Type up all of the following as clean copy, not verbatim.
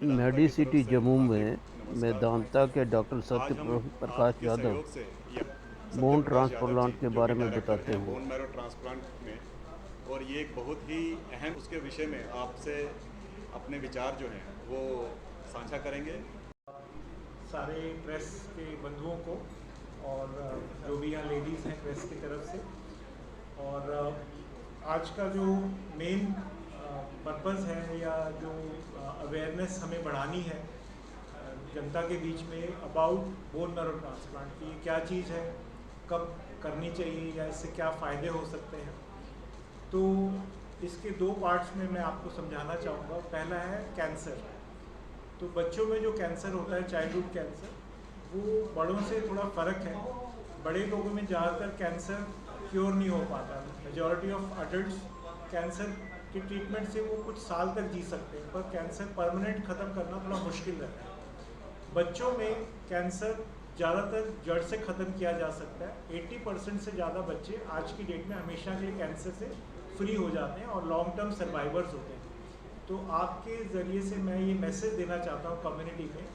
मेडिसिटी जम्मू में मेदांता के doctor Satya Prakash Yadav bone transplant के बारे में बताते हैं। बोन मैरो ट्रांसप्लांट में, और ये एक बहुत ही अहम उसके विषय में आपसे अपने विचार जो हैं वो साझा करेंगे। सारे प्रेस के बंधुओं को और जो भी यहाँ लेडीज़ हैं प्रेस की तरफ से, और आज का जो मेन पर्पज़ है या जो अवेयरनेस हमें बढ़ानी है जनता के बीच में अबाउट बोन मैरो ट्रांसप्लांट की क्या चीज़ है, कब करनी चाहिए या इससे क्या फ़ायदे हो सकते हैं। तो इसके दो पार्ट्स में मैं आपको समझाना चाहूँगा। पहला है कैंसर। तो बच्चों में जो कैंसर होता है, चाइल्डहुड कैंसर, वो बड़ों से थोड़ा फ़र्क है। बड़े लोगों में ज़्यादातर कैंसर क्योर नहीं हो पाता। मेजॉरिटी ऑफ अडल्ट्स कैंसर के ट्रीटमेंट से वो कुछ साल तक जी सकते हैं, पर कैंसर परमानेंट ख़त्म करना थोड़ा मुश्किल रहता है। बच्चों में कैंसर ज़्यादातर जड़ से ख़त्म किया जा सकता है। 80% से ज़्यादा बच्चे आज की डेट में हमेशा के लिए कैंसर से फ्री हो जाते हैं और लॉन्ग टर्म सर्वाइवर्स होते हैं। तो आपके ज़रिए से मैं ये मैसेज देना चाहता हूँ कम्युनिटी में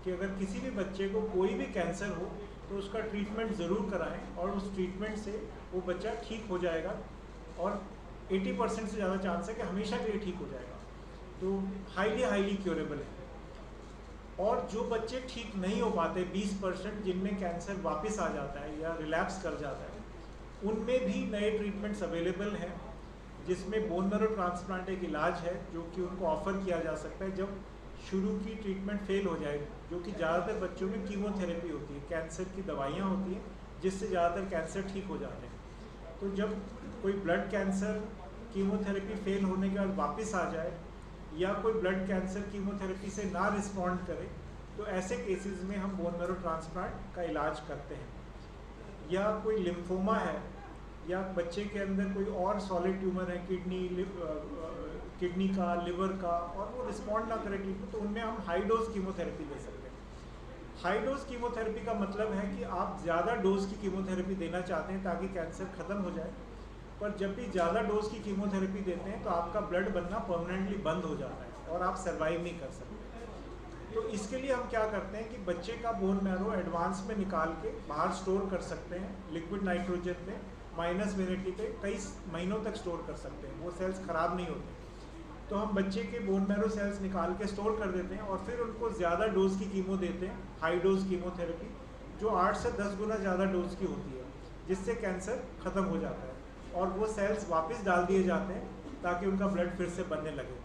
कि अगर किसी भी बच्चे को कोई भी कैंसर हो तो उसका ट्रीटमेंट ज़रूर कराएं, और उस ट्रीटमेंट से वो बच्चा ठीक हो जाएगा, और 80% से ज़्यादा चांस है कि हमेशा के लिए ठीक हो जाएगा। तो हाईली क्योरेबल है। और जो बच्चे ठीक नहीं हो पाते, 20% जिनमें कैंसर वापस आ जाता है या रिलैप्स कर जाता है, उनमें भी नए ट्रीटमेंट्स अवेलेबल हैं, जिसमें बोन मैरो ट्रांसप्लांट एक इलाज है जो कि उनको ऑफर किया जा सकता है जब शुरू की ट्रीटमेंट फेल हो जाए, जो कि ज़्यादातर बच्चों में कीमोथेरेपी होती है, कैंसर की दवाइयाँ होती हैं जिससे ज़्यादातर कैंसर ठीक हो जाते हैं। तो जब कोई ब्लड कैंसर कीमोथेरेपी फेल होने के बाद वापस आ जाए, या कोई ब्लड कैंसर कीमोथेरेपी से ना रिस्पॉन्ड करे, तो ऐसे केसेस में हम बोन मैरो ट्रांसप्लांट का इलाज करते हैं। या कोई लिम्फोमा है, या बच्चे के अंदर कोई और सॉलिड ट्यूमर है, किडनी का, लिवर का, और वो रिस्पॉन्ड ना करे ट्रीटमेंट, तो उनमें हम हाई डोज कीमोथेरेपी दे सकते हैं। हाई डोज कीमोथेरेपी का मतलब है कि आप ज़्यादा डोज की कीमोथेरेपी देना चाहते हैं ताकि कैंसर ख़त्म हो जाए, पर जब भी ज़्यादा डोज की कीमोथेरेपी देते हैं तो आपका ब्लड बनना परमानेंटली बंद हो जाता है और आप सर्वाइव नहीं कर सकते। तो इसके लिए हम क्या करते हैं कि बच्चे का बोन मैरो एडवांस में निकाल के बाहर स्टोर कर सकते हैं, लिक्विड नाइट्रोजन में माइनस ह्यूमिडिटी पे कई महीनों तक स्टोर कर सकते हैं, वो सेल्स ख़राब नहीं होते। तो हम बच्चे के बोन मैरो सेल्स निकाल के स्टोर कर देते हैं और फिर उनको ज़्यादा डोज की कीमो देते हैं, हाई डोज कीमोथेरेपी, जो 8 से 10 गुना ज़्यादा डोज की होती है, जिससे कैंसर ख़त्म हो जाता है और वो सेल्स वापस डाल दिए जाते हैं ताकि उनका ब्लड फिर से बनने लगे।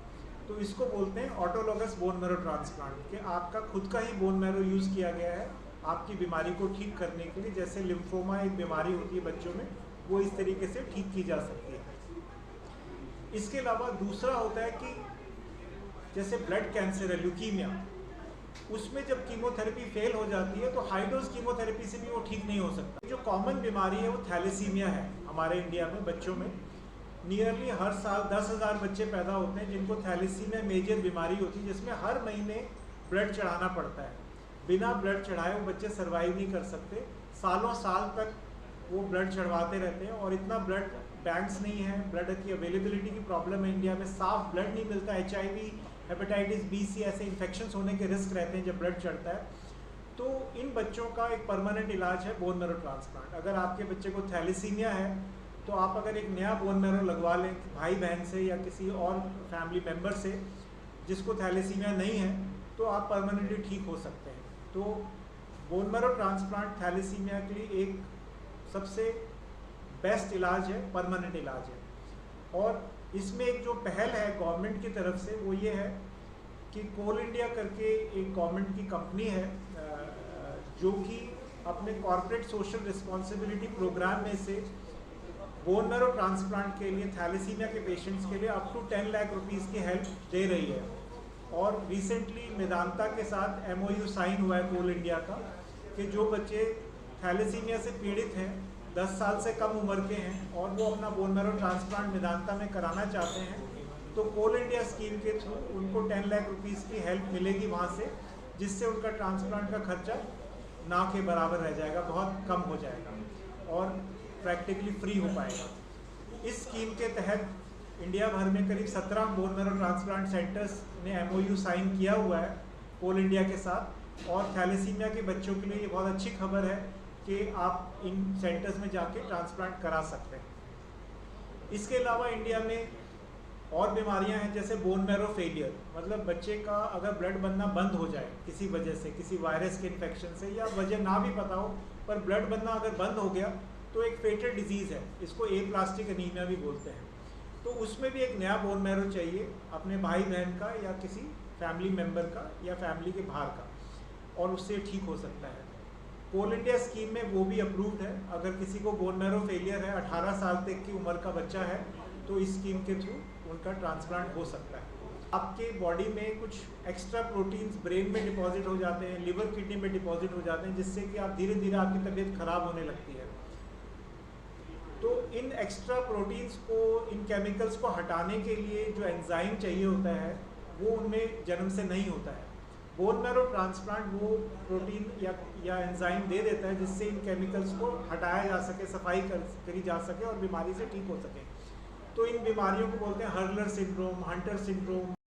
तो इसको बोलते हैं ऑटोलॉगस बोन मैरो ट्रांसप्लांट, कि आपका खुद का ही बोन मैरो यूज़ किया गया है आपकी बीमारी को ठीक करने के लिए। जैसे लिम्फोमा एक बीमारी होती है बच्चों में, वो इस तरीके से ठीक की जा सकती है। इसके अलावा दूसरा होता है कि जैसे ब्लड कैंसर है, ल्यूकीमिया, उसमें जब कीमोथेरेपी फेल हो जाती है तो हाई डोज कीमोथेरेपी से भी वो ठीक नहीं हो सकता। जो कॉमन बीमारी है वो थैलेसीमिया है हमारे इंडिया में बच्चों में। नियरली हर साल 10,000 बच्चे पैदा होते हैं जिनको थैलेसीमिया मेजर बीमारी होती है, जिसमें हर महीने ब्लड चढ़ाना पड़ता है। बिना ब्लड चढ़ाए वो बच्चे सर्वाइव नहीं कर सकते, सालों साल तक वो ब्लड चढ़वाते रहते हैं। और इतना ब्लड बैंक्स नहीं है, ब्लड की अवेलेबिलिटी की प्रॉब्लम है इंडिया में, साफ ब्लड नहीं मिलता। HIV, हेपेटाइटिस बी, सी ऐसे इन्फेक्शंस होने के रिस्क रहते हैं जब ब्लड चढ़ता है। तो इन बच्चों का एक परमानेंट इलाज है बोन मैरो ट्रांसप्लांट। अगर आपके बच्चे को थैलेसीमिया है तो आप अगर एक नया बोन मैरो लगवा लें भाई बहन से या किसी और फैमिली मेम्बर से जिसको थैलेसीमिया नहीं है, तो आप परमानेंटली ठीक हो सकते हैं। तो बोन मैरो ट्रांसप्लांट थैलेसीमिया के लिए एक सबसे बेस्ट इलाज है, परमानेंट इलाज है। और इसमें एक जो पहल है गवर्नमेंट की तरफ से वो ये है कि कोल इंडिया करके एक गवर्नमेंट की कंपनी है जो कि अपने कॉर्पोरेट सोशल रिस्पॉन्सिबिलिटी प्रोग्राम में से बोन मैरो ट्रांसप्लांट के लिए थैलेसीमिया के पेशेंट्स के लिए अप टू 10 लाख रुपीज़ की हेल्प दे रही है। और रिसेंटली मेदांता के साथ MOU साइन हुआ है कोल इंडिया का कि जो बच्चे थैलेसीमिया से पीड़ित हैं, 10 साल से कम उम्र के हैं, और वो अपना बोन मैरो ट्रांसप्लांट मेदांता में कराना चाहते हैं, तो कोल इंडिया स्कीम के थ्रू उनको 10 लाख रुपीज़ की हेल्प मिलेगी वहाँ से, जिससे उनका ट्रांसप्लांट का खर्चा ना के बराबर रह जाएगा, बहुत कम हो जाएगा और प्रैक्टिकली फ्री हो पाएगा। इस स्कीम के तहत इंडिया भर में करीब 17 बोन मैरो ट्रांसप्लांट सेंटर्स ने MOU साइन किया हुआ है कोल इंडिया के साथ, और थैलेसीमिया के बच्चों के लिए ये बहुत अच्छी खबर है कि आप इन सेंटर्स में जाके ट्रांसप्लांट करा सकते हैं। इसके अलावा इंडिया में और बीमारियां हैं जैसे बोन मैरो फेलियर, मतलब बच्चे का अगर ब्लड बनना बंद हो जाए किसी वजह से, किसी वायरस के इन्फेक्शन से, या वजह ना भी पता हो पर ब्लड बनना अगर बंद हो गया तो एक फेटल डिजीज़ है, इसको एप्लास्टिक एनीमिया भी बोलते हैं। तो उसमें भी एक नया बोन मैरो चाहिए अपने भाई बहन का या किसी फैमिली मेम्बर का या फैमिली के बाहर का, और उससे ठीक हो सकता है। कोल इंडिया स्कीम में वो भी अप्रूव्ड है। अगर किसी को बोन मैरो फेलियर है, 18 साल तक की उम्र का बच्चा है, तो इस स्कीम के थ्रू उनका ट्रांसप्लांट हो सकता है। आपके बॉडी में कुछ एक्स्ट्रा प्रोटीन्स ब्रेन में डिपॉजिट हो जाते हैं, लिवर किडनी में डिपॉजिट हो जाते हैं, जिससे कि आप धीरे धीरे आपकी तबीयत खराब होने लगती है। तो इन एक्स्ट्रा प्रोटीन्स को, इन केमिकल्स को हटाने के लिए जो एंजाइम चाहिए होता है वो उनमें जन्म से नहीं होता है। बोन मैरो ट्रांसप्लांट वो प्रोटीन या एंजाइम दे देता है जिससे इन केमिकल्स को हटाया जा सके, सफाई करी जा सके और बीमारी से ठीक हो सके। तो इन बीमारियों को बोलते हैं हर्लर सिंड्रोम, हंटर सिंड्रोम।